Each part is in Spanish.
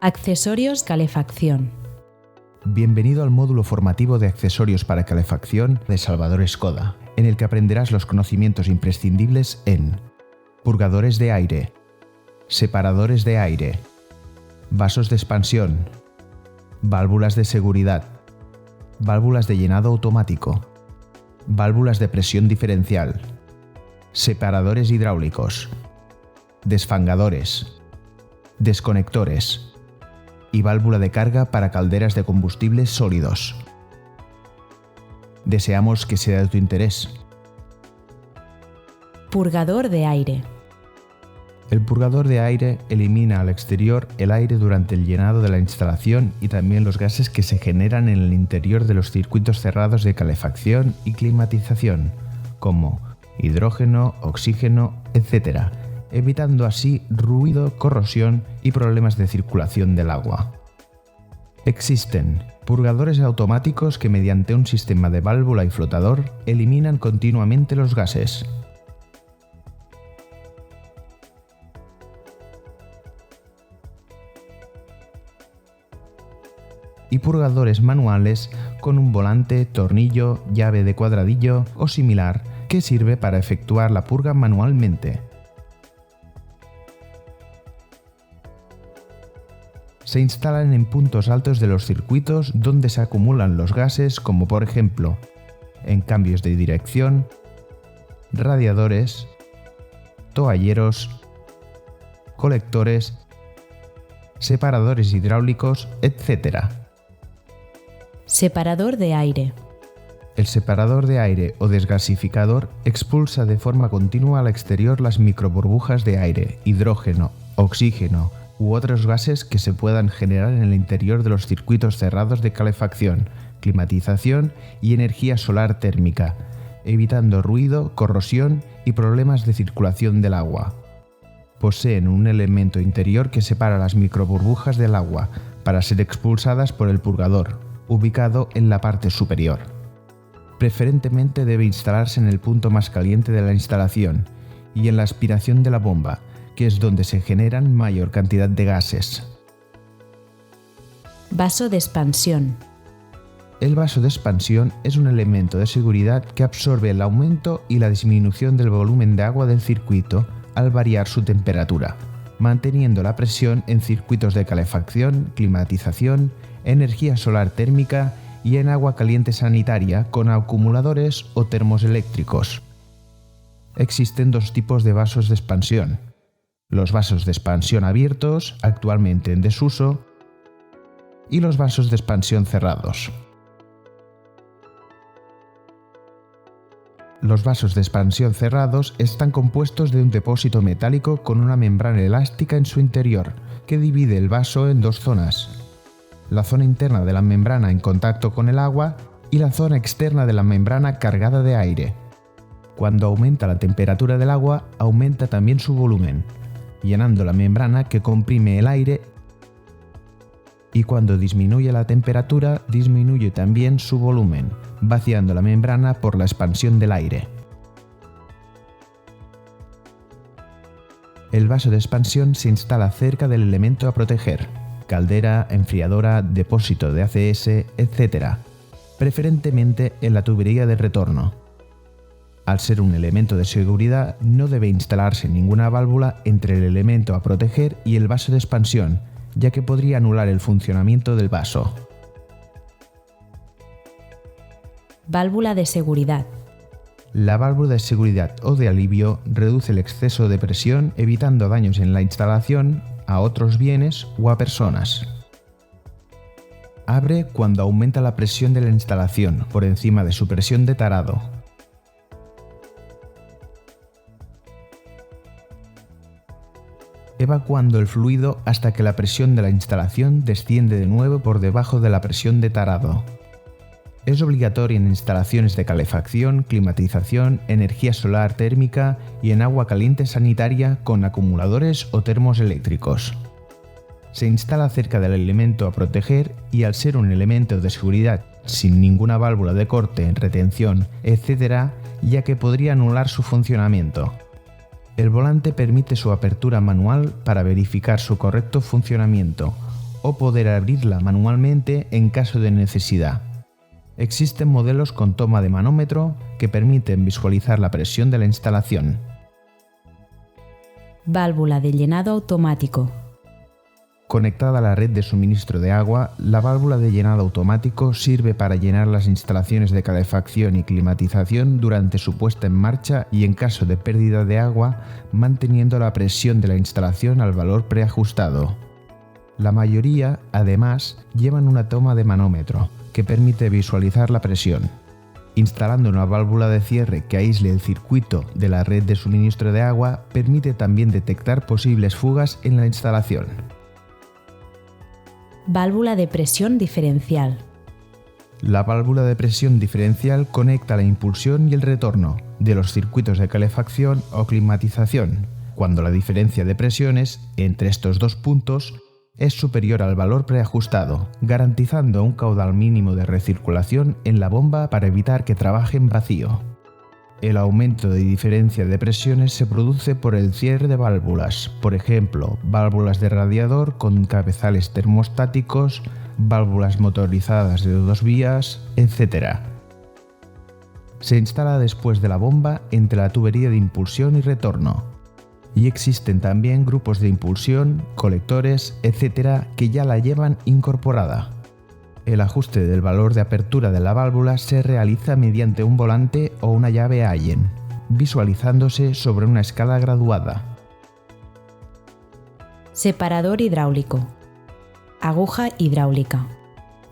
Accesorios calefacción. Bienvenido al módulo formativo de accesorios para calefacción de Salvador Escoda, en el que aprenderás los conocimientos imprescindibles en purgadores de aire, separadores de aire, vasos de expansión, válvulas de seguridad, válvulas de llenado automático, válvulas de presión diferencial, separadores hidráulicos, desfangadores, desconectores y válvula de carga para calderas de combustibles sólidos. Deseamos que sea de tu interés. Purgador de aire. El purgador de aire elimina al exterior el aire durante el llenado de la instalación y también los gases que se generan en el interior de los circuitos cerrados de calefacción y climatización, como hidrógeno, oxígeno, etc., evitando así ruido, corrosión y problemas de circulación del agua. Existen purgadores automáticos que mediante un sistema de válvula y flotador eliminan continuamente los gases. Y purgadores manuales con un volante, tornillo, llave de cuadradillo o similar que sirve para efectuar la purga manualmente. Se instalan en puntos altos de los circuitos donde se acumulan los gases, como por ejemplo en cambios de dirección, radiadores, toalleros, colectores, separadores hidráulicos, etc. Separador de aire. El separador de aire o desgasificador expulsa de forma continua al exterior las microburbujas de aire, hidrógeno, oxígeno u otros gases que se puedan generar en el interior de los circuitos cerrados de calefacción, climatización y energía solar térmica, evitando ruido, corrosión y problemas de circulación del agua. Poseen un elemento interior que separa las microburbujas del agua para ser expulsadas por el purgador, ubicado en la parte superior. Preferentemente debe instalarse en el punto más caliente de la instalación y en la aspiración de la bomba, que es donde se generan mayor cantidad de gases. Vaso de expansión. El vaso de expansión es un elemento de seguridad que absorbe el aumento y la disminución del volumen de agua del circuito al variar su temperatura, manteniendo la presión en circuitos de calefacción, climatización, energía solar térmica y en agua caliente sanitaria con acumuladores o termos eléctricos. Existen dos tipos de vasos de expansión: los vasos de expansión abiertos, actualmente en desuso, y los vasos de expansión cerrados. Los vasos de expansión cerrados están compuestos de un depósito metálico con una membrana elástica en su interior, que divide el vaso en dos zonas: la zona interna de la membrana en contacto con el agua y la zona externa de la membrana cargada de aire. Cuando aumenta la temperatura del agua, aumenta también su volumen, llenando la membrana que comprime el aire, y cuando disminuye la temperatura, disminuye también su volumen, vaciando la membrana por la expansión del aire. El vaso de expansión se instala cerca del elemento a proteger: caldera, enfriadora, depósito de ACS, etc., preferentemente en la tubería de retorno. Al ser un elemento de seguridad, no debe instalarse ninguna válvula entre el elemento a proteger y el vaso de expansión, ya que podría anular el funcionamiento del vaso. Válvula de seguridad. La válvula de seguridad o de alivio reduce el exceso de presión, evitando daños en la instalación, a otros bienes o a personas. Abre cuando aumenta la presión de la instalación por encima de su presión de tarado. Evacuando el fluido hasta que la presión de la instalación desciende de nuevo por debajo de la presión de tarado. Es obligatorio en instalaciones de calefacción, climatización, energía solar térmica y en agua caliente sanitaria con acumuladores o termos eléctricos. Se instala cerca del elemento a proteger y, al ser un elemento de seguridad sin ninguna válvula de corte, retención, etc., ya que podría anular su funcionamiento. El volante permite su apertura manual para verificar su correcto funcionamiento, o poder abrirla manualmente en caso de necesidad. Existen modelos con toma de manómetro que permiten visualizar la presión de la instalación. Válvula de llenado automático. Conectada a la red de suministro de agua, la válvula de llenado automático sirve para llenar las instalaciones de calefacción y climatización durante su puesta en marcha y en caso de pérdida de agua, manteniendo la presión de la instalación al valor preajustado. La mayoría, además, llevan una toma de manómetro, que permite visualizar la presión. Instalando una válvula de cierre que aísle el circuito de la red de suministro de agua, permite también detectar posibles fugas en la instalación. Válvula de presión diferencial. La válvula de presión diferencial conecta la impulsión y el retorno de los circuitos de calefacción o climatización, cuando la diferencia de presiones entre estos dos puntos es superior al valor preajustado, garantizando un caudal mínimo de recirculación en la bomba para evitar que trabaje en vacío. El aumento de diferencia de presiones se produce por el cierre de válvulas, por ejemplo, válvulas de radiador con cabezales termostáticos, válvulas motorizadas de 2 vías, etc. Se instala después de la bomba entre la tubería de impulsión y retorno. Y existen también grupos de impulsión, colectores, etc. que ya la llevan incorporada. El ajuste del valor de apertura de la válvula se realiza mediante un volante o una llave Allen, visualizándose sobre una escala graduada. Separador hidráulico. Aguja hidráulica.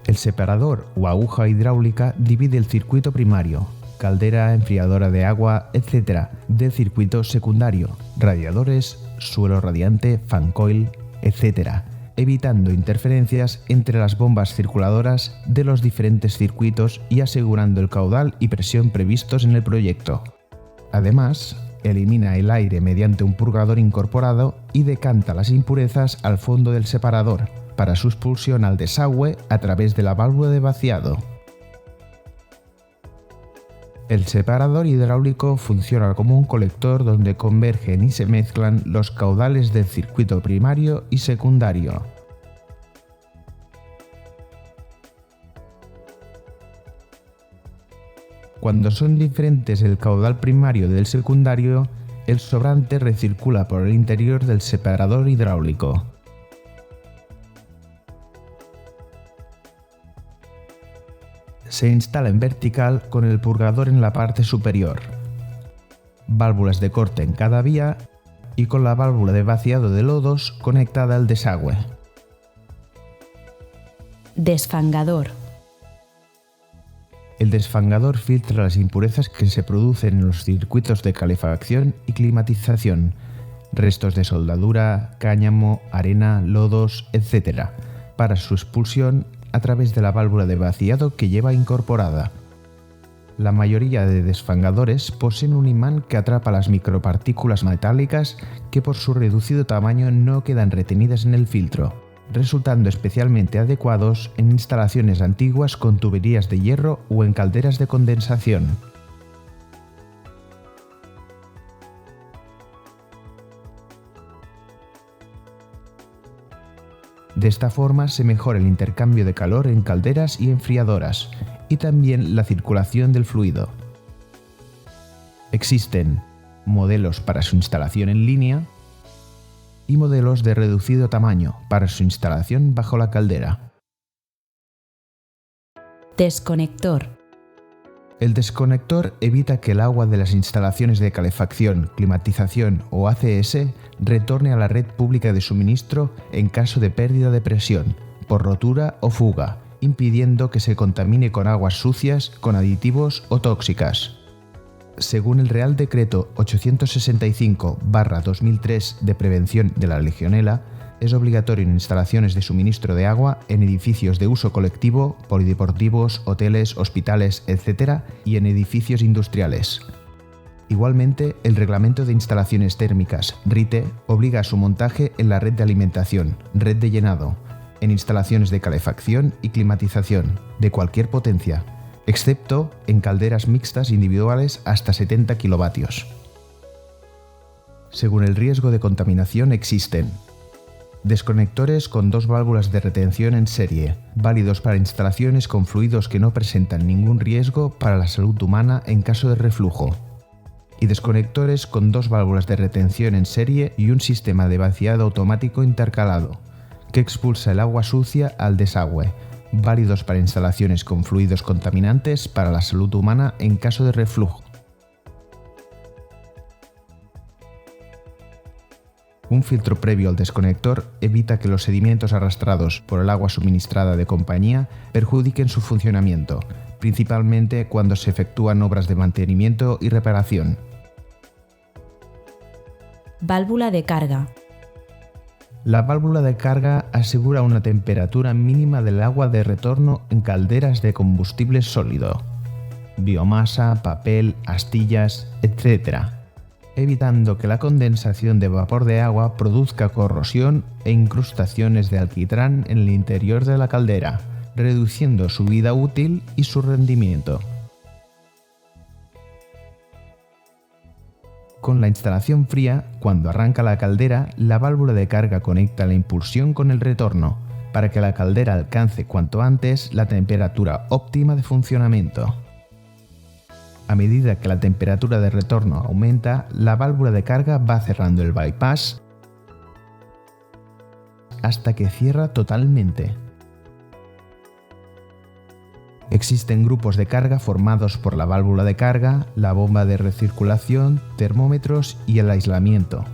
El separador o aguja hidráulica divide el circuito primario, caldera, enfriadora de agua, etc., del circuito secundario, radiadores, suelo radiante, fan coil, etc., evitando interferencias entre las bombas circuladoras de los diferentes circuitos y asegurando el caudal y presión previstos en el proyecto. Además, elimina el aire mediante un purgador incorporado y decanta las impurezas al fondo del separador para su expulsión al desagüe a través de la válvula de vaciado. El separador hidráulico funciona como un colector donde convergen y se mezclan los caudales del circuito primario y secundario. Cuando son diferentes el caudal primario del secundario, el sobrante recircula por el interior del separador hidráulico. Se instala en vertical con el purgador en la parte superior, válvulas de corte en cada vía y con la válvula de vaciado de lodos conectada al desagüe. Desfangador. El desfangador filtra las impurezas que se producen en los circuitos de calefacción y climatización, restos de soldadura, cáñamo, arena, lodos, etc., para su expulsión a través de la válvula de vaciado que lleva incorporada. La mayoría de desfangadores poseen un imán que atrapa las micropartículas metálicas que por su reducido tamaño no quedan retenidas en el filtro, resultando especialmente adecuados en instalaciones antiguas con tuberías de hierro o en calderas de condensación. De esta forma se mejora el intercambio de calor en calderas y enfriadoras, y también la circulación del fluido. Existen modelos para su instalación en línea y modelos de reducido tamaño para su instalación bajo la caldera. Desconector. El desconector evita que el agua de las instalaciones de calefacción, climatización o ACS retorne a la red pública de suministro en caso de pérdida de presión, por rotura o fuga, impidiendo que se contamine con aguas sucias, con aditivos o tóxicas. Según el Real Decreto 865/2003 de prevención de la legionela, es obligatorio en instalaciones de suministro de agua en edificios de uso colectivo, polideportivos, hoteles, hospitales, etc. y en edificios industriales. Igualmente, el Reglamento de Instalaciones Térmicas, RITE, obliga a su montaje en la red de alimentación, red de llenado, en instalaciones de calefacción y climatización, de cualquier potencia, excepto en calderas mixtas individuales hasta 70 kilovatios. Según el riesgo de contaminación existen Desconectores con 2 válvulas de retención en serie, válidos para instalaciones con fluidos que no presentan ningún riesgo para la salud humana en caso de reflujo. Y desconectores con 2 válvulas de retención en serie y un sistema de vaciado automático intercalado, que expulsa el agua sucia al desagüe, válidos para instalaciones con fluidos contaminantes para la salud humana en caso de reflujo. Un filtro previo al desconector evita que los sedimentos arrastrados por el agua suministrada de compañía perjudiquen su funcionamiento, principalmente cuando se efectúan obras de mantenimiento y reparación. Válvula de carga. La válvula de carga asegura una temperatura mínima del agua de retorno en calderas de combustible sólido, biomasa, papel, astillas, etc., evitando que la condensación de vapor de agua produzca corrosión e incrustaciones de alquitrán en el interior de la caldera, reduciendo su vida útil y su rendimiento. Con la instalación fría, cuando arranca la caldera, la válvula de carga conecta la impulsión con el retorno, para que la caldera alcance cuanto antes la temperatura óptima de funcionamiento. A medida que la temperatura de retorno aumenta, la válvula de carga va cerrando el bypass hasta que cierra totalmente. Existen grupos de carga formados por la válvula de carga, la bomba de recirculación, termómetros y el aislamiento.